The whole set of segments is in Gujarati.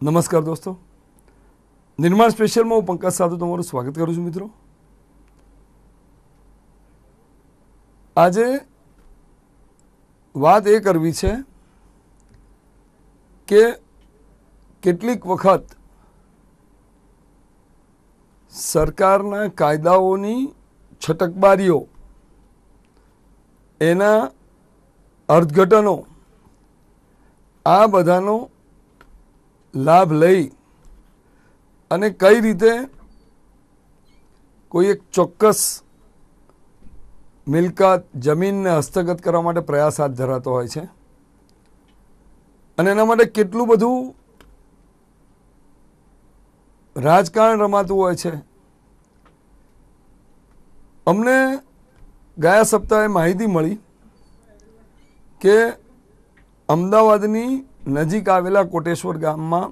નમસ્કાર દોસ્તો, નિર્માણ સ્પેશિયલમાં હું પંકજ સાધુ તમારું સ્વાગત કરું છું. મિત્રો, આજે વાત એ કરવી છે કે કેટલીક વખત સરકારના કાયદાઓની છટકબારીઓ, એના અર્થઘટનો, આ બધાનો લાભ લઈ અને કઈ રીતે કોઈ એક ચોક્કસ મિલકત, જમીનને હસ્તગત કરવા માટે પ્રયાસ હાથ ધરાતો હોય છે અને એના માટે કેટલું બધું રાજકારણ રમાતું હોય છે. અમને ગયા સપ્તાહે માહિતી મળી કે અમદાવાદની નજીક આવેલા કોટેશ્વર ગામમાં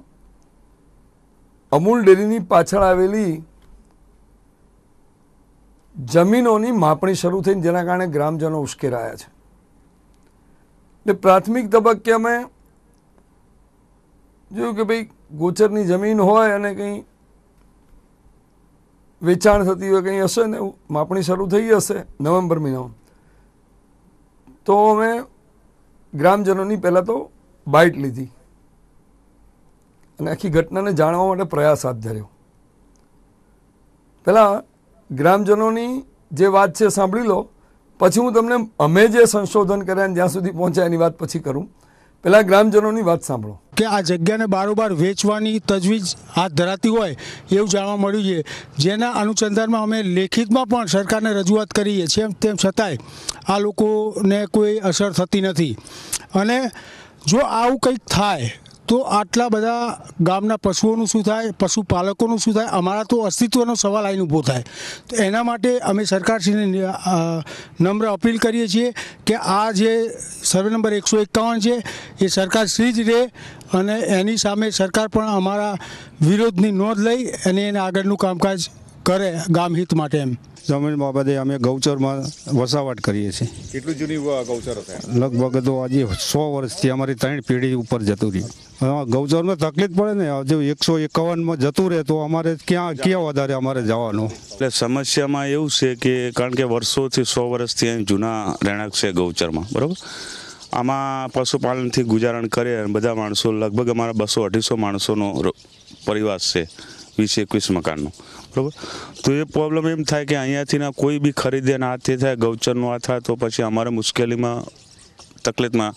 અમૂલ ડેરીની પાછળ આવેલી જમીનોની માપણી શરૂ થઈને જેના કારણે ગ્રામજનો ઉશ્કેરાયા છે. એટલે પ્રાથમિક તબક્કે અમે જોયું કે ભાઈ ગોચરની જમીન હોય અને કંઈ વેચાણ થતી હોય, કંઈ હશે ને માપણી શરૂ થઈ હશે નવેમ્બર મહિનામાં, તો અમે ગ્રામજનોની પહેલાં તો બાઇટ લીધી અને આખી ઘટનાને જાણવા માટે પ્રયાસ હાથ ધર્યો. પહેલાં ગ્રામજનોની જે વાત છે સાંભળી લો, પછી હું તમને અમે જે સંશોધન કર્યા જ્યાં સુધી પહોંચ્યા એની વાત પછી કરું. પહેલાં ગ્રામજનોની વાત સાંભળો કે આ જગ્યાને બારોબાર વેચવાની તજવીજ હાથ ધરાતી હોય એવું જાણવા મળ્યું છે, જેના અનુસંધાનમાં અમે લેખિતમાં પણ સરકારને રજૂઆત કરીએ છીએ. તેમ છતાંય આ લોકોને કોઈ અસર થતી નથી. અને જો આવું કંઈક થાય તો આટલા બધા ગામના પશુઓનું શું થાય, પશુપાલકોનું શું થાય? અમારા તો અસ્તિત્વનો સવાલ આવીને ઊભો થાય. તો એના માટે અમે સરકારશ્રીને નમ્ર અપીલ કરીએ છીએ કે આ જે સર્વે નંબર 151 છે એ સરકારશ્રી જ રહે અને એની સામે સરકાર પણ અમારા વિરોધની નોંધ લઈ અને એને આગળનું કામકાજ કરે ગામ હિત માટે. એમ જમીન બાબતે અમે ગૌચરમાં વસાવટ કરીએ છીએ. કેટલું જૂની ગૌચરો થાય? લગભગ તો આજે 100 વર્ષથી અમારી 3 પેઢી ઉપર જતું રહ્યું. ગૌચરમાં તકલીફ પડે ને, હજુ 151માં જતું રહે તો અમારે ક્યાં વધારે અમારે જવાનું. એટલે સમસ્યામાં એવું છે કે કારણ કે વર્ષોથી 100 વર્ષથી અહીં જૂના રહેણાંક છે ગૌચરમાં, બરાબર. આમાં પશુપાલનથી ગુજારણ કરે અને બધા માણસો, લગભગ અમારા 200-250 માણસોનો પરિવાર છે, 20-21 મકાનનો, બરાબર. તો એ પ્રોબ્લેમ એમ થાય કે અહીંયાથી ના કોઈ બી ખરીદે ને આ તે થાય, ગૌચરનું આ થાય તો પછી અમારે મુશ્કેલીમાં, તકલીફમાં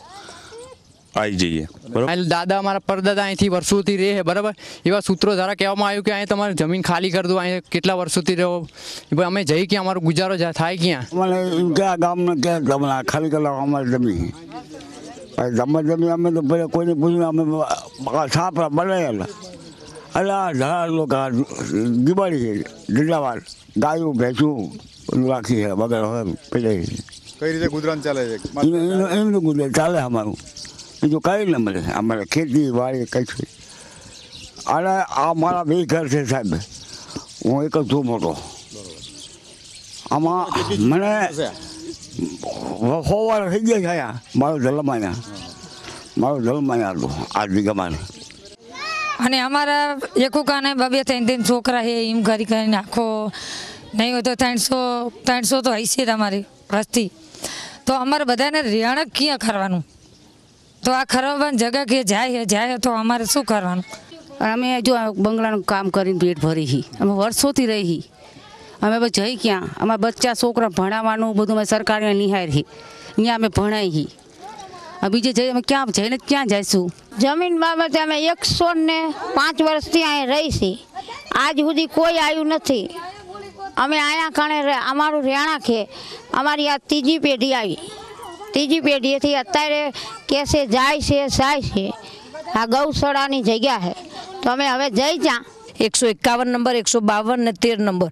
આવી જઈએ, બરાબર. દાદા અમારા પરદાદા અહીંથી વર્ષોથી રહે, બરાબર. એવા સૂત્રો દ્વારા કહેવામાં આવ્યું કે અહીં તમારે જમીન ખાલી કરી દો, અહીં કેટલા વર્ષોથી રહો. અમે જઈ ક્યાં, અમારો ગુજારો થાય ક્યાં? મને કયા ગામને ક્યાં ખાલી કરવા અમારી જમીન અમે તો ભલે કોઈને પૂછ્યું, અમે છાપરા બનાવેલા એટલે આ ધરા લોકો દિવાળી છે, જિલ્લાવાર ગાયું ભેંસું રાખી છે વગર પેલે. કઈ રીતે ગુજરાન ચાલે છે? એમનું ગુજરાન ચાલે અમારું, બીજું કંઈ ન મળે અમારે. ખેતી વાડી કંઈ છે. અને આ મારા 2 ઘર છે સાહેબ, હું એક જ છું મોટો. આમાં મને 100 વાર થઈ ગયા થયા મારો જન્મ અહીંયા હતો આ જગ્યામાં. અને અમારા એકોકાને 2-3 છોકરા છે, એમ કરીને આખો નહીં હોય તો 300 તો હશે તમારી વસ્તી. તો અમારે બધાને રહેણાંક ક્યાં કરવાનું? તો આ ખરાબવાની જગ્યા કે જાય તો અમારે શું કરવાનું? અમે જો બંગલાનું કામ કરીને પેટ ભરી, અમે વર્ષોથી રહી. અમે જઈ ક્યાં? અમારા બચ્ચા છોકરા ભણાવવાનું બધું અમે સરકારને નિહાળી, અહીંયા અમે ભણાવી. બીજે જઈ અમે ક્યાં જઈશું? જમીન બાબતે અમે 105 વર્ષથી અહીં રહી છીએ, આજ સુધી કોઈ આવ્યું નથી. અમે અહીંયા કણે અમારું રહેણાંક છે. અમારી આ 3જી પેઢી આવી, 3જી પેઢીએથી અત્યારે કેસે જાય છે. આ ગૌશાળાની જગ્યા છે તો અમે હવે જઈ જ્યાં 151 નંબર, 152 ને 13 નંબર.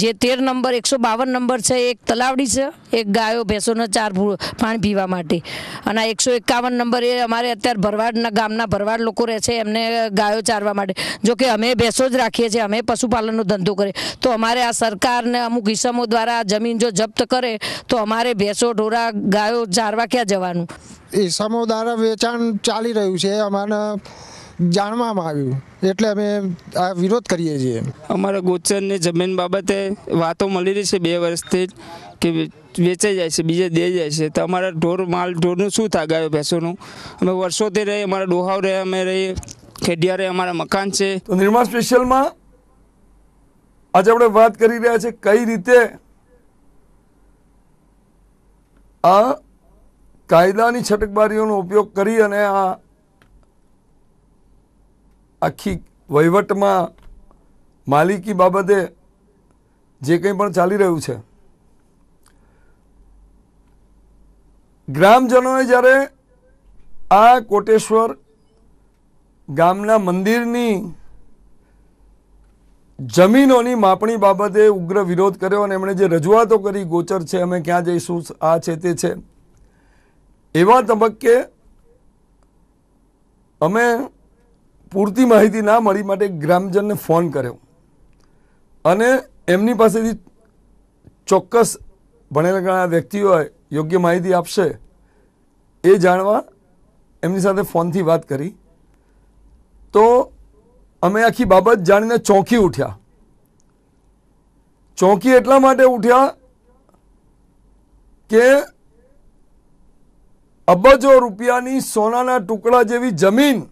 જે 13 નંબર 152 નંબર છે એક તલાવડી છે, એક ગાયો ભેંસોને 4 પાણી પીવા માટે. અને 151 નંબર એ અમારે અત્યારે ભરવાડના ગામના ભરવાડ લોકો રહે છે, એમને ગાયો ચારવા માટે. જો કે અમે ભેંસો જ રાખીએ છીએ, અમે પશુપાલનનો ધંધો કરીએ, તો અમારે આ સરકારને અમુક ઇસમો દ્વારા જમીન જો જપ્ત કરે તો અમારે ભેંસો ઢોરા ગાયો ચારવા ક્યાં જવાનું? ઇસમો દ્વારા વેચાણ ચાલી રહ્યું છે. અમારે જાણવામાં આવ્યું, એટલે અમે આ વિરોધ કરીએ છીએ. અમારા ગોચરની જમીન બાબતે વાતો મળી રહી છે 2 વર્ષથી કે વેચાઈ જાય છે, બીજે દે જાય છે. તો અમારા ઢોરનું શું થાય, ગાયો ભેંસોનું? અમે વર્ષોથી રહીએ, અમારા ડોહાવ રહે, અમે રહીએ ખેડિયારે, અમારા મકાન છે. તો નિર્માણ સ્પેશિયલમાં આજે આપણે વાત કરી રહ્યા છે કઈ રીતે આ કાયદાની છટકબારીઓનો ઉપયોગ કરી અને આ આખી વહીવટમાં માલિકી બાબતે જે કંઈ પણ ચાલી રહ્યું છે, ગ્રામજનોએ જ્યારે આ કોટેશ્વર ગામના મંદિરની જમીનોની માપણી બાબતે ઉગ્ર વિરોધ કર્યો અને એમણે જે રજૂઆતો કરી, ગોચર છે, અમે ક્યાં જઈશું, આ છે, તે છે, એવા તબક્કે અમે પૂરતી માહિતી ના મળી માટે ગ્રામજનને ફોન કર્યો અને એમની પાસેથી ચોક્કસ ભણેલા ગણેલા વ્યક્તિઓ યોગ્ય માહિતી આપશે એ જાણવા એમની સાથે ફોનથી વાત કરી. તો અમે આખી બાબત જાણીને ચોંકી ઉઠ્યા. ચોંકી એટલા માટે ઉઠ્યા કે અબજો રૂપિયાની સોનાના ટુકડા જેવી જમીન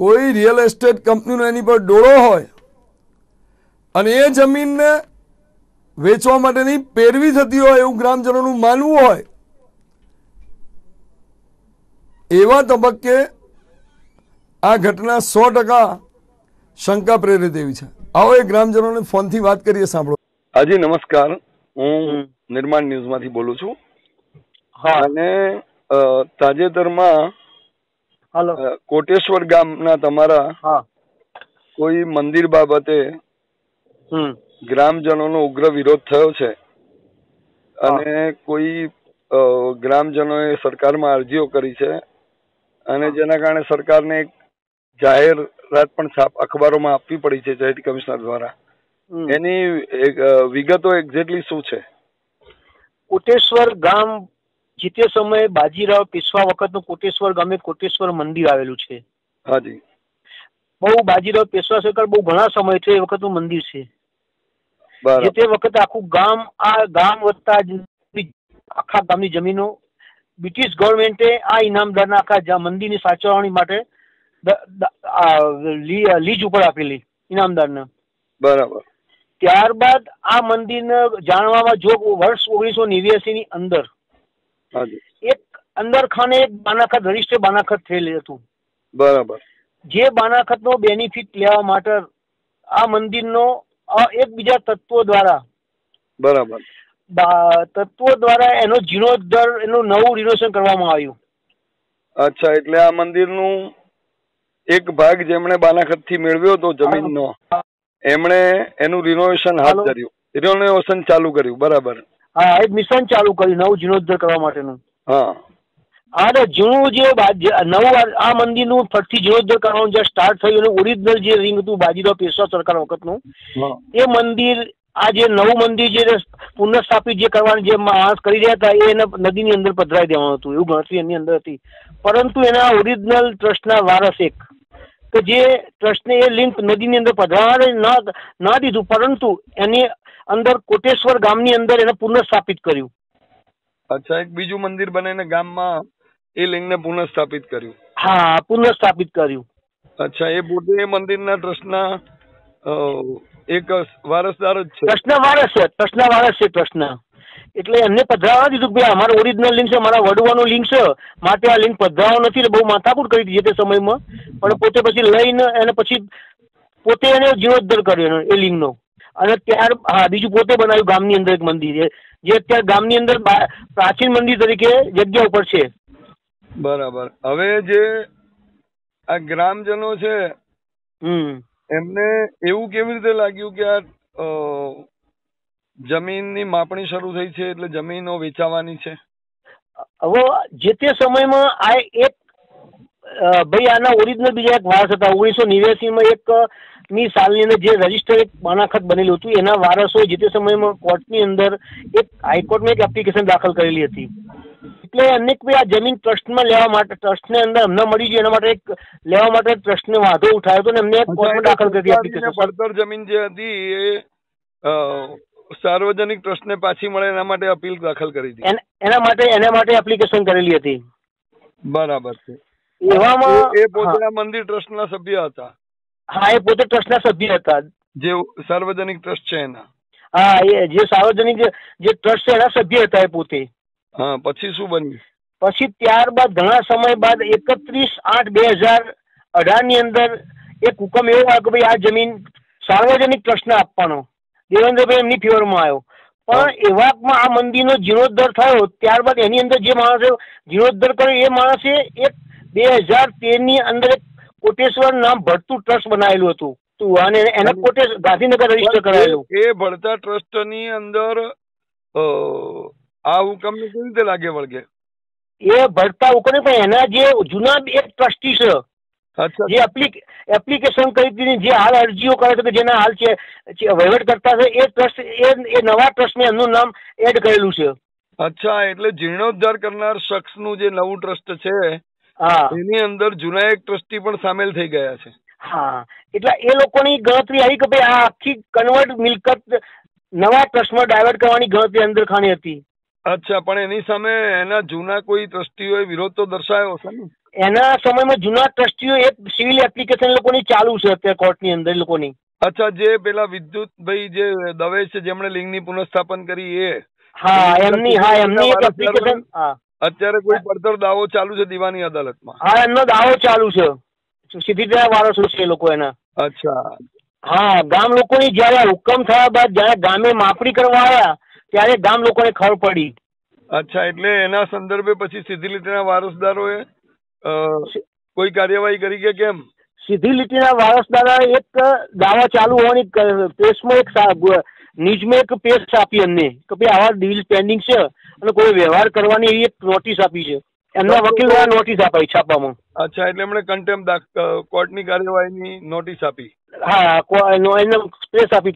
કોઈ રિયલ એસ્ટેટ કંપનીનો એની પર ડોળો હોય અને એ જમીનને વેચવા માટેની પેરવી થતી હોય એવું ગ્રામજનોનું માનવું હોય, એવા તબક્કે આ ઘટના 100% શંકા પ્રેરિત એવી છે. આવો એ ગ્રામજનોને ફોનથી વાત કરીએ, સાંભળો. હાજી નમસ્કાર, હું નિર્માણ ન્યૂઝમાંથી બોલું છું. હા, અને તાજેતરમાં કોટેશ્વર ગામના તમારા કોઈ મંદિર બાબતે ગ્રામજનોનો ઉગ્ર વિરોધ થયો છે અને કોઈ ગ્રામજનોએ સરકારમાં અરજીઓ કરી છે અને જેના કારણે સરકારને એક જાહેરાત પણ અખબારોમાં આપવી પડી છે ચેરિટી કમિશનર દ્વારા. એની વિગતો એક્ઝેક્ટલી શું છે? કોટેશ્વર ગામ જે તે સમયે બાજીરાવ પેશવા વખતનું કોટેશ્વર ગામે કોટેશ્વર મંદિર આવેલું છે. હાજી. બહુ બાજીરાવ પેશવા સરકાર બહુ ઘણા સમય છે એ વખતનું મંદિર છે. જે તે વખતે આખું ગામ, આ ગામ વત્તા આખા ગામની જમીનો બ્રિટિશ ગવર્મેન્ટે આ ઇનામદારના આખા મંદિરની સાચવણી માટે લીજ ઉપર આપેલી ઇનામદારને. બરાબર. ત્યારબાદ આ મંદિરને જાણવામાં જો વર્ષ 1989 ની અંદર એક અંદર ખાને એક બાનાખત રજીસ્ટર બાનાખત થયેલું હતું. બરાબર. જે બાનાખતનો બેનિફિટ લેવા માટે આ મંદિરનો એકબીજા તત્વો દ્વારા એનો જીર્ણોદ્ધાર, એનું નવું રિનોવેશન કરવામાં આવ્યું. અચ્છા, એટલે આ મંદિરનું એક ભાગ જેમણે બાનાખતથી મેળવ્યો હતો જમીનનો, એમણે એનું રિનોવેશન હાથ ધર્યું, રિનોવેશન ચાલુ કર્યું. બરાબર. હા, એક મિશન ચાલુ કર્યું નવું જીર્ણોદ્ધાર કરવા માટેનું. હા. આ જૂનું જે નવું આ મંદિરનું ફરીથી જીર્ણોદ્ધાર કરવાનું જે સ્ટાર્ટ થયું અને ઓરિજિનલ જે રિંગ હતું બાજીરાવ પેશવા સરકાર વખતનું, એ મંદિર, આ જે નવું મંદિર જે પુનઃસ્થાપિત જે કરવાની જે માણસ કરી રહ્યા હતા એ નદીની અંદર પધરાવી દેવાનું હતું, એવું ગણતરી એની અંદર હતી. પરંતુ એના ઓરિજિનલ ટ્રસ્ટના વારસ એક કે જે ટ્રસ્ટને એ લિંક નદીની અંદર પધરાવવા ના દીધું, પરંતુ એની અંદર કોટેશ્વર ગામની અંદર એને પુનઃસ્થાપિત કર્યું. અચ્છા, એક બીજું મંદિર બનાવીને ગામમાં એ લિંગને પુનઃસ્થાપિત કર્યું. હા, પુનઃસ્થાપિત કર્યું. અચ્છા, એ પોતે એ મંદિરના ટ્રસ્ટના એક વારસદાર જ છે. ટ્રસ્ટના વારસ છે, ટ્રસ્ટના વારસ છે ટ્રસ્ટના. એટલે એમને પધરાવવા દીધું કે અમારો ઓરિજિનલ લિંક છે, મારા વડવાનું લિંક છે, માટે આ લિંક પધરાવો નથી. એટલે બહુ માથાકૂટ કરી હતી તે સમયમાં, પણ પોતે પછી લઈને એને પછી પોતે એને જીર્ણોદ્ધાર કર્યો એ લિંગનો. અને બીજું પોતે બનાવ્યું ગામની અંદર એક મંદિર જે અત્યારે ગામની અંદર પ્રાચીન મંદિર તરીકે જગ્યા ઉપર છે. બરાબર. હવે જે આ ગ્રામજનો છે એમને એવું કેવી રીતે લાગ્યું કે આ જમીનની માપણી શરૂ થઈ છે એટલે જમીનો વેચાવાની છે? હવે જે તે સમયમાં આ એક ભાઈ આના ઓરિજિનલ બીજા એક વારસ હતા. 1989 એક ની સાલની અંદર જે રજીસ્ટર એક બાનાખત બનેલું હતું એના વારસો જે તે સમયમાં કોર્ટની અંદર એક હાઈકોર્ટમાં એક એપ્લિકેશન દાખલ કરેલી હતી એટલે એમને કે ભાઈ આ જમીન ટ્રસ્ટમાં લેવા માટે, ટ્રસ્ટને અંદર અમને મળી જાય એના માટે એક લેવા માટે ટ્રસ્ટને વાંધો ઉઠાવ્યો હતો ને એમને કોર્ટમાં દાખલ કરી હતી application. પડતર જમીન જે હતી એ સાર્વજનિક ટ્રસ્ટને પાછી મળે એના માટે અપીલ દાખલ કરી હતી. એના માટે એપ્લિકેશન કરેલી હતી. બરાબર છે. એવામાં એ પોતે આ મંદિર ટ્રસ્ટના સભ્ય હતા. હા, એ પોતે ટ્રસ્ટના સભ્ય હતા. જે સાર્વજનિક ટ્રસ્ટ છે એના. હા, એ જે સાર્વજનિક જે ટ્રસ્ટ છે એના સભ્ય હતા એ પોતે. હા, પછી શું બન્યું? પછી ત્યારબાદ ઘણા સમય બાદ 31/8/2018 ની અંદર એક હુકમ એવો આવ્યો કે ભાઈ આ જમીન સાર્વજનિક ટ્રસ્ટને આપવાનો. દેવેન્દ્રભાઈ એમની ફેવરમાં આવ્યો. પણ એવામાં આ મંદિરનો જીર્ણોદ્ધાર થયો ત્યારબાદ એની અંદર જે માણસે જીર્ણોદ્ધાર કર્યો એ માણસે એક 2013 ની અંદર એક કોટેશ્વર નામ ભરતું ટ્રસ્ટ બનાવેલું હતું અને એને ગાંધીનગર રજીસ્ટર કરાયેલું. એ ભળતા ટ્રસ્ટની અંદર આ હુકમને કેવી રીતે લાગે વળગે? એ ભરતા હુકમ પણ એના જે જૂના એક ટ્રસ્ટી છે જે એપ્લિકેશન કરી હતી, જે હાલ અરજીઓ કરે છે કે જેના હાલ છે વહીવટ કરતા છે, એ ટ્રસ્ટ એ નવા ટ્રસ્ટમાં એમનું નામ એડ કરેલું છે. અચ્છા, એટલે જીર્ણોદ્ધાર કરનાર શખ્સનું જે નવું ટ્રસ્ટ છે એની અંદર જૂના એક ટ્રસ્ટી પણ સામેલ થઈ ગયા છે. હા, એટલે એ લોકોની ગણતરી આવી કે ભાઈ આ આખી કન્વર્ટ મિલકત નવા ટ્રસ્ટમાં ડાયવર્ટ કરવાની ગણતરી અંદર ખાની હતી. અચ્છા, પણ એની સામે એના જૂના કોઈ ટ્રસ્ટીઓએ વિરોધ તો દર્શાવ્યો હશે ને? એના સમયમાં જૂના ટ્રસ્ટીઓ એક સિવિલ એપ્લિકેશન લોકોની ચાલુ છે અત્યારે કોર્ટની અંદર લોકોની. અચ્છા, જે પેલા વિદ્યુતભાઈ જે દવે છે જેમણે લિંગની પુનઃસ્થાપન કરી એ? હા, એમની એક એપ્લિકેશન. અત્યારે કોઈ પડતર દાવો ચાલુ છે દીવાની અદાલતમાં? હા, એમનો દાવો ચાલુ છે. સીધી વારસો છે એ લોકો એના. અચ્છા. હા, ગામ લોકોની જયારે હુકમ થયા બાદ જયારે ગામે માપણી કરવા આવ્યા ત્યારે ગામ લોકોને ખબર પડી. અચ્છા, એટલે એના સંદર્ભે પછી સીધી લીટીના વારસદારોએ કોઈ કાર્યવાહી કરી કે કેમ? સીધી લીટીના વારસદારોએ એક દાવા ચાલુ હોવાની પ્રેસમાં એક ન્યૂઝમાં એક પેજ આપી એમને કે ભાઈ આવા ડીલ પેન્ડિંગ છે અને કોઈ વ્યવહાર કરવાની એવી એક નોટિસ આપી છે. એમના વકીલ દ્વારા નોટિસ અપાઈ છાપામાં. અચ્છા, એટલે એમણે કન્ટેમ્પ્ટ કોર્ટની કાર્યવાહીની નોટિસ આપી? હા, પ્રેસ આપી,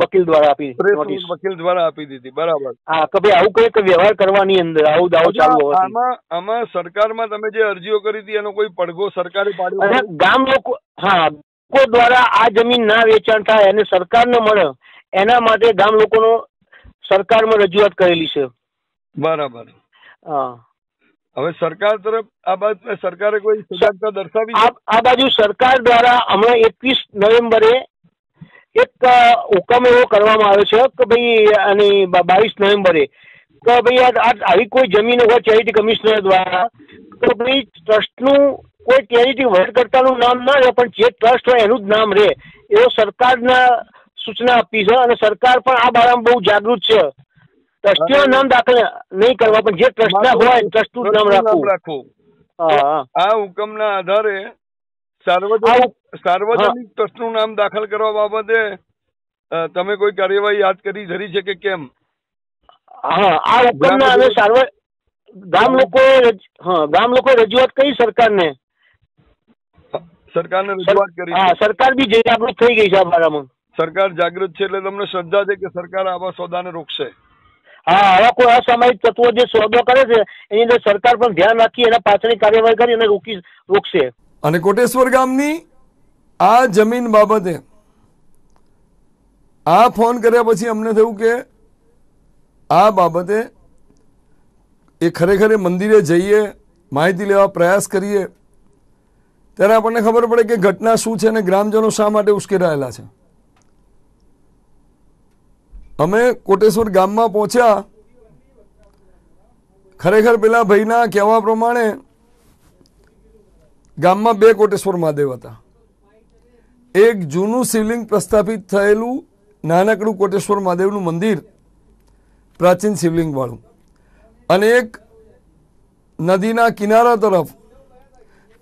વકીલ દ્વારા આપી નોટિસ. વકીલ દ્વારા આપી દીધી. બરાબર. હા, કે ભાઈ આવું કઈ વ્યવહાર કરવાની અંદર આવું દાવો ચાલુ હોવાથી. આમાં સરકારમાં તમે જે અરજીઓ કરી હતી એનો કોઈ પડઘો સરકારે પાડ્યો? અને ગામ લોકો, હા, લોકો દ્વારા આ જમીન ના વેચાણ થાય અને સરકારને મળે એના માટે ગામ લોકોનો સરકારમાં રજૂઆત કરેલી છે. બરાબર. હા, હવે સરકાર તરફ આ બાબતે સરકારે કોઈ સજાગતા દર્શાવી? આ બાજુ સરકાર દ્વારા હમણાં 21 નવેમ્બરે એક હુકમ એવો કરવામાં આવ્યો છે કે ભાઈ અને 22 નવેમ્બરે કે ભાઈ આવી કોઈ જમીન હોય ચેરિટી કમિશનર દ્વારા તો ભાઈ ટ્રસ્ટનું કોઈ ચેરિટી વહીવટકર્તાનું નામ ના રહે પણ જે ટ્રસ્ટ હોય એનું જ નામ રહે એવો સરકારના સૂચના આપી છે. અને સરકાર પણ આ બારામાં બહુ જાગૃત છે. ટ્રસ્ટીનું નામ દાખલ નહીં કરવા પણ જે ટ્રસ્ટના હોય ટ્રસ્ટનું નામ રાખવું. આ હુકમના આધારે સાર્વજનિક ટ્રસ્ટનું નામ દાખલ કરવા બાબતે તમે કોઈ કાર્યવાહી હાથ કરી ધરી છે કે કેમ? હા, આ હુકમના આધારે ગામ લોકો રજૂઆત કરી સરકારને. સરકારને રજૂઆત કરી? હા, સરકાર બી જાગૃત થઈ ગઈ છે આ બારામાં. સરકાર જાગૃત છે એટલે તમને શ્રદ્ધા છે કે સરકાર આવા સોદાને રોકશે? હા, આવા કોઈ અસામાયિક તત્વો જે સોદો કરે છે એની અંદર સરકાર પણ ધ્યાન રાખી એના પાછળની કાર્યવાહી કરી અને રોકશે. અને કોટેશ્વર ગામની આ જમીન બાબતે આ ફોન કર્યા પછી અમને થયું કે આ બાબતે એ ખરેખર મંદિરે જઈએ માહિતી લેવા પ્રયાસ કરીએ ત્યારે આપણને ખબર પડે કે ઘટના શું છે અને ગ્રામજનો શા માટે ઉશ્કેરાયેલા છે. અમે કોટેશ્વર ગામમાં પહોંચ્યા. ખરેખર પેલા ભાઈના કહેવા પ્રમાણે ગામમાં 2 કોટેશ્વર મહાદેવ હતા. એક જૂનું શિવલિંગ પ્રસ્થાપિત થયેલું નાનકડું કોટેશ્વર મહાદેવનું મંદિર પ્રાચીન શિવલિંગવાળું અને એક નદીના કિનારા તરફ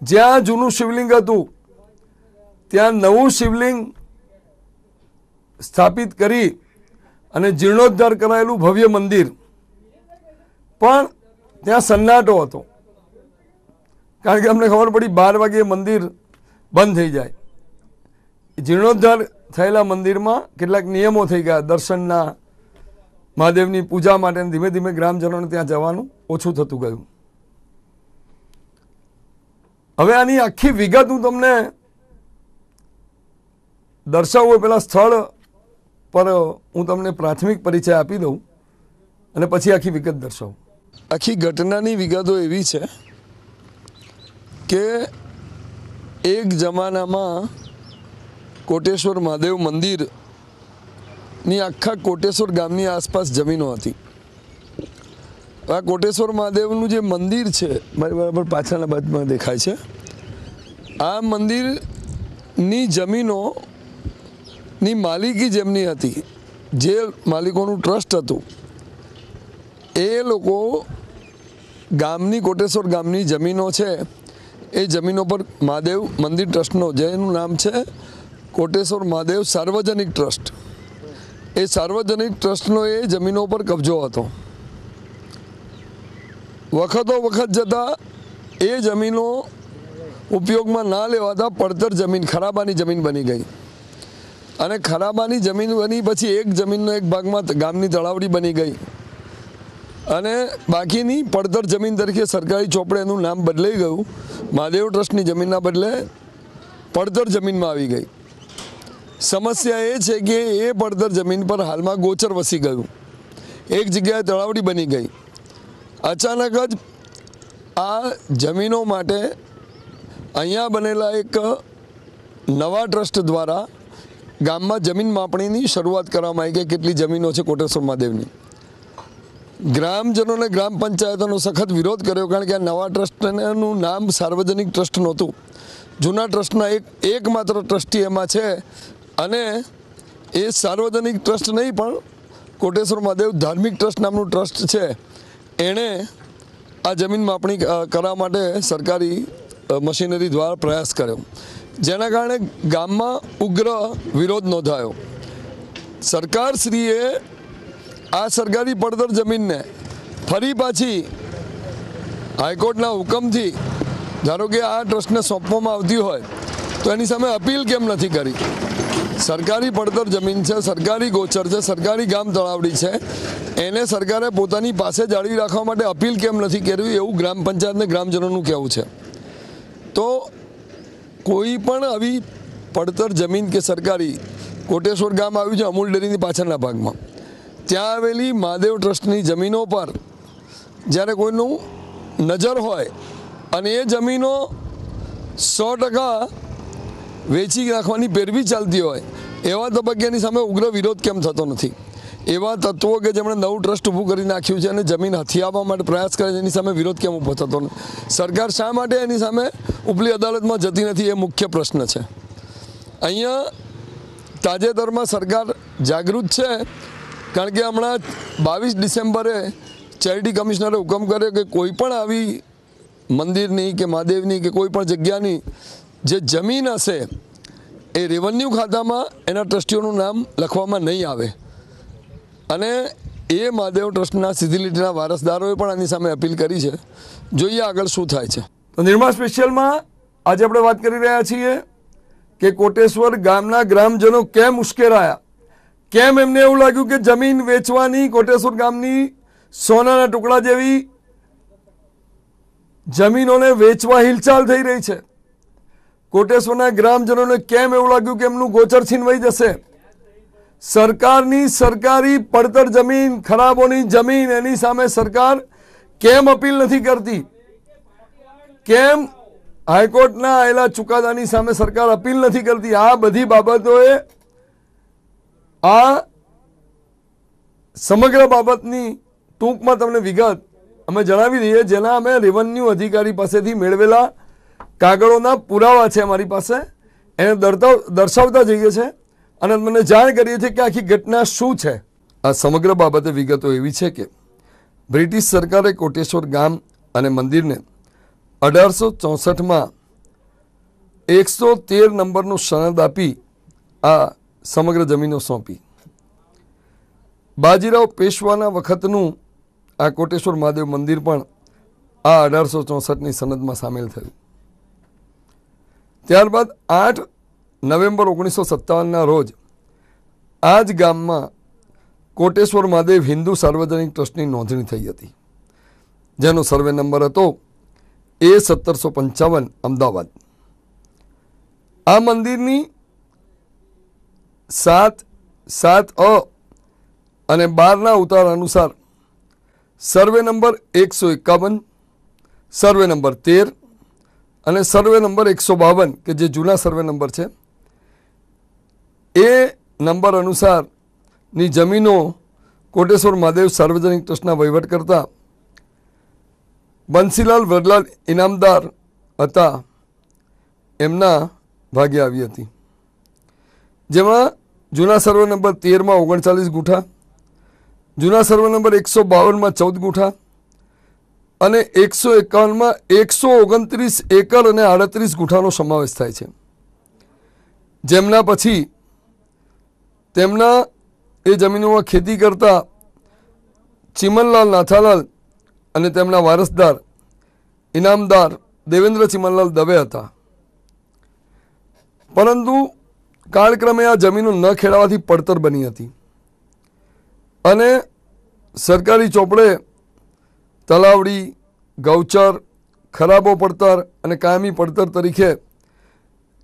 જ્યાં જૂનું શિવલિંગ હતું ત્યાં નવું શિવલિંગ સ્થાપિત કરી અને જીર્ણોદ્ધાર કરાયેલું ભવ્ય મંદિર. પણ ત્યાં સન્નાટો હતો કારણ કે અમને ખબર પડી 12 વાગે મંદિર બંધ થઈ જાય. જીર્ણોદ્ધાર થયેલા મંદિરમાં કેટલાક નિયમો થઈ ગયા દર્શનના મહાદેવની પૂજા માટે ધીમે ધીમે ગ્રામજનોને ત્યાં જવાનું ઓછું થતું ગયું. હવે આની આખી વિગત હું તમને દર્શાવું પેલા સ્થળ પર હું તમને પ્રાથમિક પરિચય આપી દઉં અને પછી આખી વિગત દર્શાવું. આખી ઘટનાની વિગતો એવી છે કે એક જમાનામાં કોટેશ્વર મહાદેવ મંદિરની આખા કોટેશ્વર ગામની આસપાસ જમીનો હતી. આ કોટેશ્વર મહાદેવનું જે મંદિર છે મારી બરાબર પાછળના બાજુમાં દેખાય છે, આ મંદિરની જમીનોની માલિકી જેમની હતી, જે માલિકોનું ટ્રસ્ટ હતું, એ લોકો ગામની કોટેશ્વર ગામની જમીનો છે એ જમીનો પર મહાદેવ મંદિર ટ્રસ્ટનો, જેનું નામ છે કોટેશ્વર મહાદેવ સાર્વજનિક ટ્રસ્ટ, એ સાર્વજનિક ટ્રસ્ટનો એ જમીનો પર કબજો હતો. વખતો વખત જતાં એ જમીનો ઉપયોગમાં ના લેવાતા પડતર જમીન, ખરાબાની જમીન બની ગઈ. અને ખરાબાની જમીન બની પછી એક જમીનનો એક ભાગમાં ગામની તળાવડી બની ગઈ અને બાકીની પડતર જમીન તરીકે સરકારી ચોપડે એનું નામ બદલાઈ ગયું. મહાદેવ ટ્રસ્ટની જમીનના બદલે પડતર જમીનમાં આવી ગઈ. સમસ્યા એ છે કે એ પડતર જમીન પર હાલમાં ગોચર વસી ગયું, એક જગ્યાએ તળાવડી બની ગઈ. અચાનક જ આ જમીનો માટે અહીંયા બનેલા એક નવા ટ્રસ્ટ દ્વારા ગામમાં જમીન માપણીની શરૂઆત કરવામાં આવી કે કેટલી જમીનો છે કોટેશ્વર મહાદેવની. ગ્રામજનોને ગ્રામ પંચાયતોનો સખત વિરોધ કર્યો, કારણ કે આ નવા ટ્રસ્ટનું નામ સાર્વજનિક ટ્રસ્ટ નહોતું. જૂના ટ્રસ્ટના એકમાત્ર ટ્રસ્ટી એમાં છે અને એ સાર્વજનિક ટ્રસ્ટ નહીં પણ કોટેશ્વર મહાદેવ ધાર્મિક ટ્રસ્ટ નામનું ટ્રસ્ટ છે, એણે આ જમીન માપણી કરવા માટે સરકારી મશીનરી દ્વારા પ્રયાસ કર્યો, જેના કારણે ગામમાં ઉગ્ર વિરોધ નોંધાયો. સરકારશ્રીએ આ સરકારી પડતર જમીનને ફરી પાછી હાઈકોર્ટના હુકમથી, ધારો કે આ ટ્રસ્ટને સોંપવામાં આવતી હોય તો એની સામે અપીલ કેમ નથી કરી? સરકારી પડતર જમીન છે, સરકારી ગોચર છે, સરકારી ગામ તળાવડી છે, એને સરકારે પોતાની પાસે જાળવી રાખવા માટે અપીલ કેમ નથી કરવી, એવું ગ્રામ પંચાયતને ગ્રામજનોનું કહેવું છે. તો કોઈ પણ આવી પડતર જમીન કે સરકારી, કોટેશ્વર ગામ આવ્યું છે અમૂલ ડેરીની પાછળના ભાગમાં, ત્યાં આવેલી મહાદેવ ટ્રસ્ટની જમીનો પર જ્યારે કોઈનું નજર હોય અને એ જમીનો 100% વેચી નાખવાની પેરવી ચાલતી હોય, એવા તબક્કાની સામે ઉગ્ર વિરોધ કેમ થતો નથી? એવા તત્વો કે જેમણે નવું ટ્રસ્ટ ઊભું કરી નાખ્યું છે અને જમીન હથિયાવવા માટે પ્રયાસ કરે છે, એની સામે વિરોધ કેમ ઊભો થતો નથી? સરકાર શા માટે એની સામે ઉપલી અદાલતમાં જતી નથી? એ મુખ્ય પ્રશ્ન છે. અહીંયા તાજેતરમાં સરકાર જાગૃત છે, કારણ કે હમણાં 22 ડિસેમ્બરે ચેરિટી કમિશનરે હુકમ કર્યો કે કોઈ પણ આવી મંદિરની કે મહાદેવની કે કોઈ પણ જગ્યાની જે જમીન હશે એ રેવન્યુ ખાતામાં એના ટ્રસ્ટીઓનું નામ લખવામાં નહીં આવે. અને એ મહાદેવ ટ્રસ્ટના સીધી લીટીના વારસદારોએ પણ આની સામે અપીલ કરી છે. જોઈએ આગળ શું થાય છે. તો નિર્માણ સ્પેશિયલમાં આજે આપણે વાત કરી રહ્યા છીએ કે કોટેશ્વર ગામના ગ્રામજનો કેમ ઉશ્કેરાયા, કેમ એમને એવું લાગ્યું કે જમીન વેચવાની, કોટેશ્વર ગામની સોનાના ટુકડા જેવી જમીનોને વેચવા હિલચાલ થઈ રહી છે. કોટેશ્વરના ગ્રામજનોને કેમ એવું લાગ્યું કે એમનું ગોચર છીનવાઈ જશે. સરકારની સરકારી પડતર જમીન, ખરાબોની જમીન, એની સામે સરકાર કેમ અપીલ નથી કરતી? કેમ હાઈકોર્ટના આવેલા ચુકાદાની સામે સરકાર અપીલ નથી કરતી? આ બધી બાબતોએ આ સમગ્ર બાબતની ટૂંકમાં તમને વિગત અમે જણાવી દઈએ, જેના અમે રેવન્યુ અધિકારી પાસેથી મેળવેલા કાગળોના પુરાવા છે અમારી પાસે, એને દર્શાવતા જઈએ છીએ અને મને જાણ કરીએ છીએ કે આખી ઘટના શું છે. આ સમગ્ર બાબતે વિગતો એવી છે કે બ્રિટિશ સરકારે કોટેશ્વર ગામ અને મંદિરને 1864માં 113 નંબરનું સનદ આપી આ સમગ્ર જમીનો સોંપી. બાજીરાવ પેશવાના વખતનું આ કોટેશ્વર મહાદેવ મંદિર પણ આ 1864ની સનદમાં સામેલ થયું. ત્યારબાદ 8 નવેમ્બર 1957ના રોજ આ જ ગામમાં કોટેશ્વર મહાદેવ હિન્દુ સાર્વજનિક ટ્રસ્ટની નોંધણી થઈ હતી, જેનો સર્વે નંબર હતો A1755 અમદાવાદ. આ મંદિરની 7, 7A અને 12ના ઉતાર અનુસાર સર્વે નંબર 151, સર્વે નંબર 13 અને સર્વે નંબર 152 કે જે જૂના સર્વે નંબર છે એ નંબર અનુસારની જમીનો કોટેશ્વર મહાદેવ સાર્વજનિક ટ્રસ્ટના વહીવટ કરતા બંસીલાલ વરલાલ ઇનામદાર હતા, એમના ભાગે આવી હતી, જેમાં જૂના સર્વે નંબર 13માં 39 ગુઠા, જૂના સર્વે નંબર 152માં 14 ગુઠા અને 151માં 129 એકર અને 38 ગુઠાનો સમાવેશ થાય છે. જેમના પછી તેમના એ જમીનોમાં ખેતી કરતા ચિમનલાલ નાથાલાલ અને તેમના વારસદાર ઇનામદાર દેવેન્દ્ર ચિમનલાલ દવે હતા. પરંતુ કાળક્રમે આ જમીનો ન ખેડાવાથી પડતર બની હતી અને સરકારી ચોપડે તલાવડી, ગૌચર, ખરાબો પડતર અને કાયમી પડતર તરીકે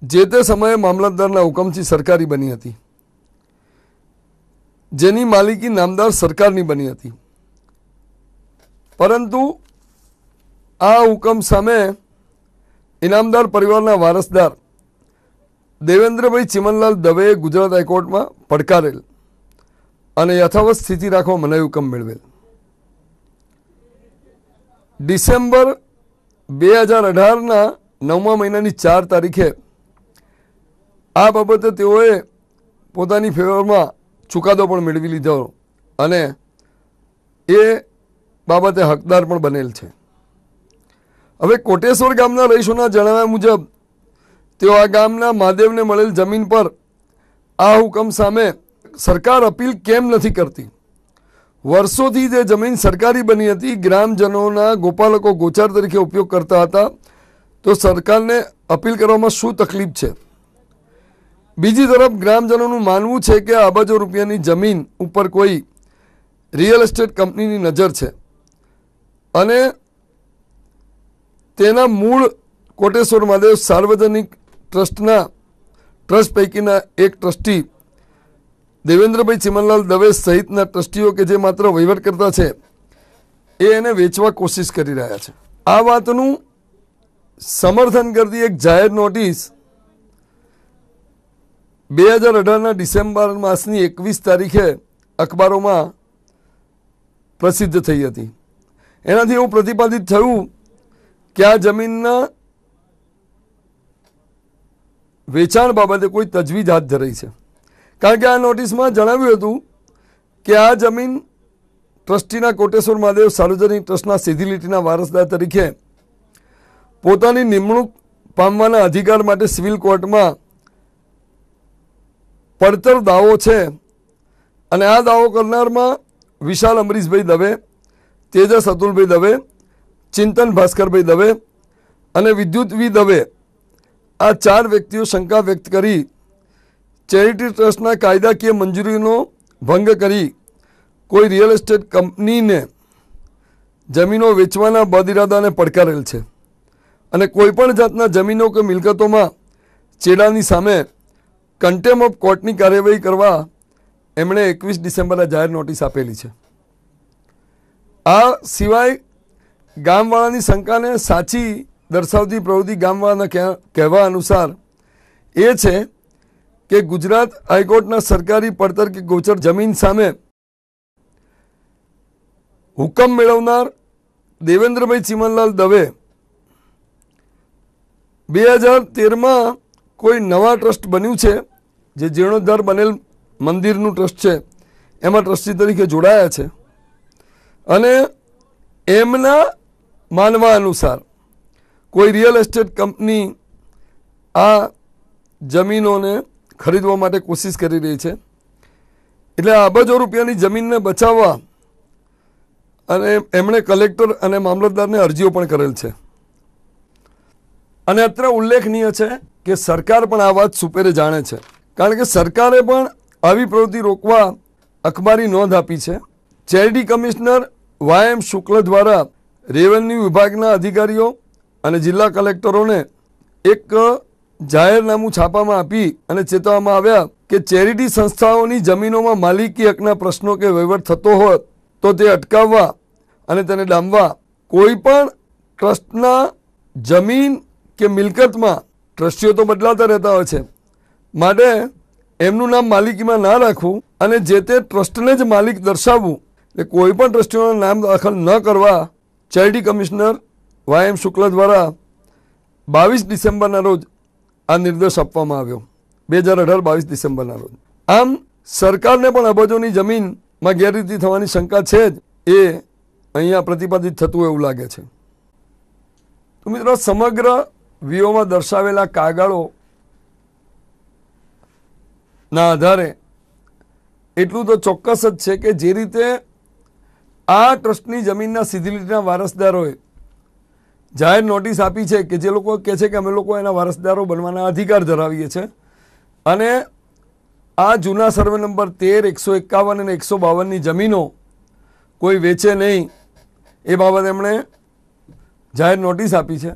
જે તે સમયે મામલતદારના હુકમથી સરકારી બની હતી, જેની માલિકી નામદાર સરકારની બની હતી. પરંતુ આ હુકમ સામે ઇનામદાર પરિવારના વારસદાર દેવેન્દ્રભાઈ ચિમનલાલ દવેએ ગુજરાત હાઈકોર્ટમાં પડકારેલ અને યથાવત સ્થિતિ રાખવા મનાઈ હુકમ મેળવેલ. ડિસેમ્બર 2018ના 9મા મહિનાની 4 તારીખે આ બાબતે તેઓએ પોતાની ફેવરમાં ચુકાદો પણ મેળવી લીધો અને એ બાબતે હકદાર પણ બનેલ છે. હવે કોટેશ્વર ગામના રહીશોના જણાવ્યા મુજબ તેઓ આ ગામના મહાદેવને મળેલ જમીન પર આ હુકમ સામે સરકાર અપીલ કેમ નથી કરતી? વર્ષોથી જે જમીન સરકારી બની હતી, ગ્રામજનોના ગોપાલકો ગોચાર તરીકે ઉપયોગ કરતા હતા, તો સરકારને અપીલ કરવામાં શું તકલીફ છે? બીજી તરફ ગ્રામજનોનું માનવું છે કે અબજો રૂપિયાની જમીન ઉપર કોઈ રિયલ એસ્ટેટ કંપનીની નજર છે અને તેના મૂળ કોટેશ્વર મહાદેવ સાર્વજનિક ટ્રસ્ટના ટ્રસ્ટ પૈકીના એક ટ્રસ્ટી દેવેન્દ્રભાઈ ચિમનલાલ દવે સહિતના ટ્રસ્ટીઓ કે જે માત્ર વહીવટ કરતા છે એ એને વેચવા કોશિશ કરી રહ્યા છે. આ વાતનું સમર્થન કરતી એક જાહેર નોટિસ 2018ના ડિસેમ્બર માસની 21 તારીખે અખબારોમાં પ્રસિદ્ધ થઈ હતી. એનાથી એવું પ્રતિપાદિત થયું કે આ જમીનના વેચાણ બાબતે કોઈ તજવીજ હાથ ધરાઈ છે. કારણ કે આ નોટિસમાં જણાવ્યું હતું કે આ જમીન ટ્રસ્ટીના કોટેશ્વર મહાદેવ સાર્વજનિક ટ્રસ્ટના સીધી લીટીના વારસદાર તરીકે પોતાની નિમણૂક પામવાના અધિકાર માટે સિવિલ કોર્ટમાં પડતર દાવો છે અને આ દાવો કરનારમાં વિશાલ અમરીશભાઈ દવે, તેજસ અતુલભાઈ દવે, ચિંતન ભાસ્કરભાઈ દવે અને વિદ્યુત વી દવે આ 4 વ્યક્તિઓ શંકા વ્યક્ત કરી ચેરિટી ટ્રસ્ટના કાયદાકીય મંજૂરીનો ભંગ કરી કોઈ રિયલ એસ્ટેટ કંપનીને જમીનો વેચવાના બદઇરાદાને પડકારેલ છે અને કોઈપણ જાતના જમીનો કે મિલકતોમાં ચેડાની સામે કન્ટેમ ઓફ કોર્ટની કાર્યવાહી કરવા એમણે 21 ડિસેમ્બરે જાહેર નોટિસ આપેલી છે. આ સિવાય ગામવાળાની શંકાને સાચી દર્શાવતી પ્રવૃત્તિ ગામવાળાના કહેવા અનુસાર એ છે કે ગુજરાત હાઈકોર્ટના સરકારી પડતર કે ગોચર જમીન સામે હુકમ મેળવનાર દેવેન્દ્રભાઈ ચિમનલાલ દવે 2013માં કોઈ નવા ટ્રસ્ટ બન્યું છે, જે જીર્ણોદ્ધાર બનેલ મંદિરનું ટ્રસ્ટ છે એમાં ટ્રસ્ટી તરીકે જોડાયા છે અને એમના માનવા અનુસાર કોઈ રિયલ એસ્ટેટ કંપની આ જમીનોને ખરીદવા માટે કોશિશ કરી રહી છે. એટલે આ અબજો રૂપિયાની જમીનને બચાવવા અને એમણે કલેક્ટર અને મામલતદારને અરજીઓ પણ કરેલ છે. અને અત્રે ઉલ્લેખનીય છે કે સરકાર પણ આ વાત સુપેરે જાણે છે, કારણ કે સરકારે પણ આવી પ્રવૃત્તિ રોકવા અખબારી નોંધ આપી છે. ચેરિટી કમિશનર YM શુક્લ દ્વારા રેવન્યુ વિભાગના અધિકારીઓ અને જિલ્લા કલેક્ટરોને એક જાહેરનામું છાપામાં આપી અને ચેતવવામાં આવ્યા કે ચેરિટી સંસ્થાઓની જમીનોમાં માલિકી હકના પ્રશ્નો કે વહીવટ થતો હોય તો તે અટકાવવા અને તેને ડામવા કોઈ પણ ટ્રસ્ટના જમીન કે મિલકતમાં ટ્રસ્ટીઓ તો બદલાતા રહેતા હોય છે, માટે એમનું નામ માલિકીમાં ના રાખવું અને જે તે ટ્રસ્ટને જ માલિક દર્શાવવું, એટલે કોઈ પણ ટ્રસ્ટીઓનું નામ દાખલ ન કરવા ચેરિટી કમિશનર YM શુક્લ દ્વારા 22 ડિસેમ્બરના રોજ આ નિર્દેશ આપવામાં આવ્યો. 2018 22 ડિસેમ્બરના રોજ. આમ સરકારને પણ અબજોની જમીનમાં ગેરરીતિ થવાની શંકા છે જ, એ અહીંયા પ્રતિપાદિત થતું એવું લાગે છે. તો મિત્રો, સમગ્ર વીઓમાં દર્શાવેલા કાગળો ના આધારે એટલું તો ચોક્કસ જ છે કે જે રીતે આ ટ્રસ્ટની જમીનના સીધી લીટીના વારસદારોએ જાહેર નોટિસ આપી છે કે જે લોકો કહે છે કે અમે લોકો એના વારસદારો બનવાના અધિકાર ધરાવીએ છીએ અને આ જૂના સર્વે નંબર 13, 151 અને 152ની જમીનો કોઈ વેચે નહીં એ બાબતે એમણે જાહેર નોટિસ આપી છે.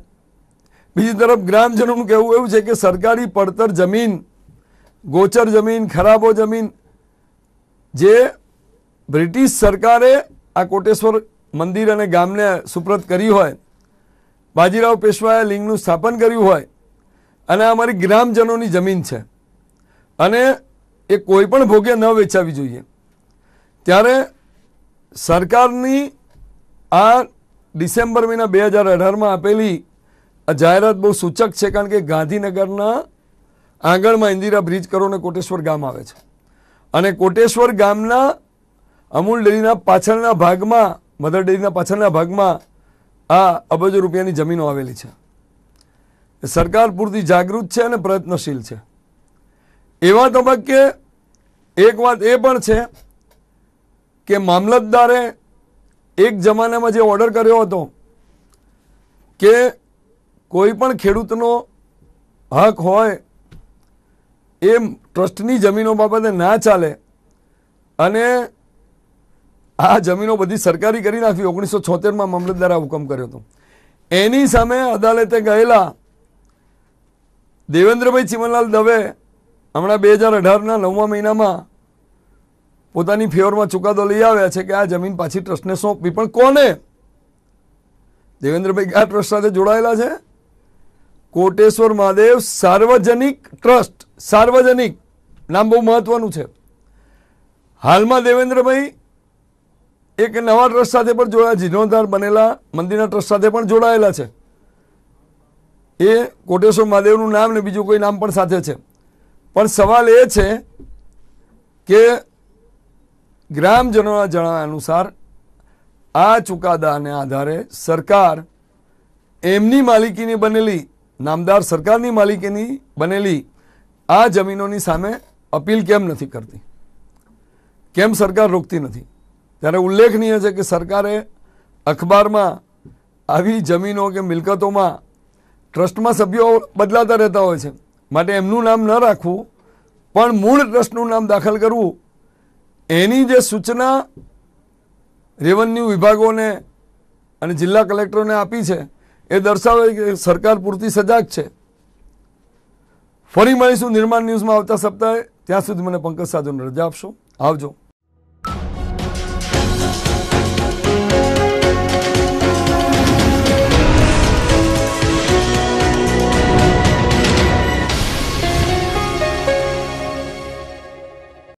બીજી તરફ ગ્રામજનોનું કહેવું એવું છે કે સરકારી પડતર જમીન, ગોચર જમીન, ખરાબો જમીન જે બ્રિટિશ સરકારે આ કોટેશ્વર મંદિર અને ગામને સુપ્રત કરી હોય, બાજીરાવ પેશવાએ લિંગનું સ્થાપન કર્યું હોય અને આ અમારી ગ્રામજનોની જમીન છે અને એ કોઈ પણ ભોગે ન વેચાવી જોઈએ. ત્યારે સરકારની આ ડિસેમ્બર મહિના 2018માં આપેલી આ જાહેરાત બહુ સૂચક છે, કારણ કે ગાંધીનગરના આંગણમાં ઇન્દિરા બ્રિજ કરો ને કોટેશ્વર ગામ આવે છે અને કોટેશ્વર ગામના અમૂલ ડેરીના પાછળના ભાગમાં, મધર ડેરીના પાછળના ભાગમાં આ અબજો રૂપિયાની જમીનો આવેલી છે. સરકાર પૂરતી જાગૃત છે અને પ્રયત્નશીલ છે. એવા તબક્કે એક વાત એ પણ છે કે મામલતદારે એક જમાનામાં જે ઓર્ડર કર્યો હતો કે કોઈ પણ ખેડૂતનો હક હોય એ ટ્રસ્ટની જમીનો બાબતે ના ચાલે અને આ જમીનો બધી સરકારી કરી નાખવી, 1976માં મામલતદારે હુકમ કર્યો હતો. એની સામે અદાલતે ગયેલા દેવેન્દ્રભાઈ ચીમનલાલ દવે હમણાં 2018ના 9મા મહિનામાં પોતાની ફેવરમાં ચુકાદો લઈ આવ્યા છે કે આ જમીન પાછી ટ્રસ્ટને સોંપવી. પણ કોને? દેવેન્દ્રભાઈ આ ટ્રસ્ટ સાથે જોડાયેલા છે. કોટેશ્વર મહાદેવ સાર્વજનિક ટ્રસ્ટ, સાર્વજનિક નામ બહુ મહત્વનું છે. હાલમાં દેવેન્દ્રભાઈ એક નવા ટ્રસ્ટ સાથે પણ જોડાયા, જીર્ણોદ્ધાર બનેલા મંદિરના ટ્રસ્ટ સાથે પણ જોડાયેલા છે. એ કોટેશ્વર મહાદેવનું નામ ને બીજું કોઈ નામ પણ સાથે છે. પણ સવાલ એ છે કે ગ્રામજનોના જણાવ્યા અનુસાર આ ચુકાદાને આધારે સરકાર એમની માલિકીની બનેલી, નામદાર સરકારની માલિકીની બનેલી આ જમીનોની સામે અપીલ કેમ નથી કરતી? કેમ સરકાર રોકતી નથી? ત્યારે ઉલ્લેખનીય છે કે સરકારે અખબારમાં આવી જમીનો કે મિલકતોમાં ટ્રસ્ટમાં સભ્યો બદલાતા રહેતા હોય છે, માટે એમનું નામ ન રાખવું પણ મૂળ ટ્રસ્ટનું નામ દાખલ કરવું, એની જે સૂચના રેવન્યુ વિભાગોને અને જિલ્લા કલેક્ટરોને આપી છે એ દર્શાવે કે સરકાર પૂરતી સજાગ છે. ફરી મળીશું નિર્માણ ન્યૂઝમાં આવતા સપ્તાહે. ત્યાં સુધી મને પંકજ સાધુને રજા આપશો. આવજો.